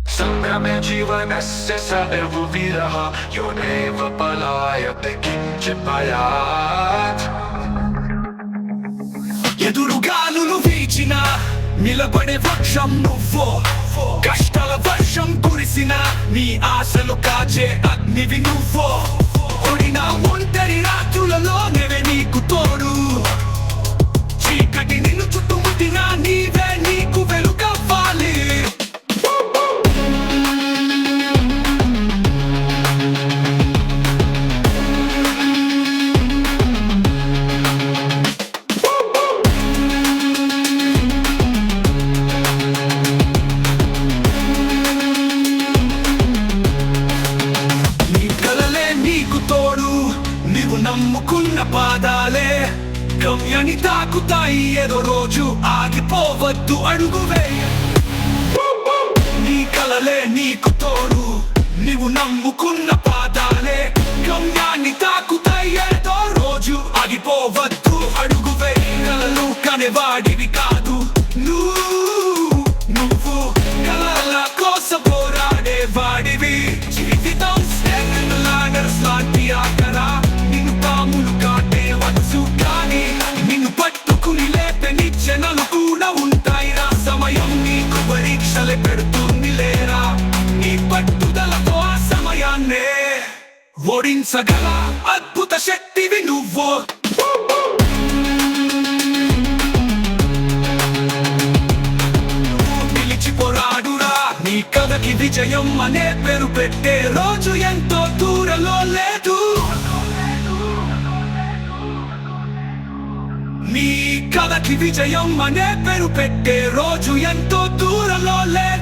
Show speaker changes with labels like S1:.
S1: संभ्रमे जीवनस्य स एव वीरः यो नैव पलायते किञ्चित् ఎదురుగాలులు వీచిన నిలబడే వృక్షం నువ్వు కష్టాల వర్షం కురిసిన నీ ఆశలు కాచే అగ్నివి నువ్వు కొడిన ఒంటరి రాత్రులలో నెవే నీకు తోడు చీకటి నిన్ను చుట్టుముట్టినా నీవే నీకు వెలుగవ్వాలి నీవు నమ్ముకున్న పాదాలే గమ్యాన్ని తాకుతాయి ఏదో రోజు ఆగిపోవద్దు అడుగువే నీ కలలే నీకు తోడు నీవు నమ్ముకున్న పాదాలే గమ్యాన్ని తాకుతాయి ఏదో రోజు ఆగిపోవద్దు అడుగువే కలలు కనేవాడివి కాదు నువ్వు కలల కోసం పోరాడే వాడివి జీవితం లాంటి ఆకరా నిన్ను పాములు కాటేవచ్చు కానీ నిన్ను పట్టుకుని లేపే నిచ్చెనలు కూడా ఉంటాయిరా సమయం నీకు పరీక్షలే పెడుతుంది లేరా నీ పట్టుదలతో ఆ సమయాన్నే ఓడించగల అద్భుత శక్తివి నువ్వు నిలిచి పోరాడురా నీ కథకి విజయం అనే పేరు పెట్టే రోజు ఎంతో దూరంలో లేదు నీ కథకి విజయం అనే పేరు పెట్టే రోజు ఎంతో దూరంలో లేదు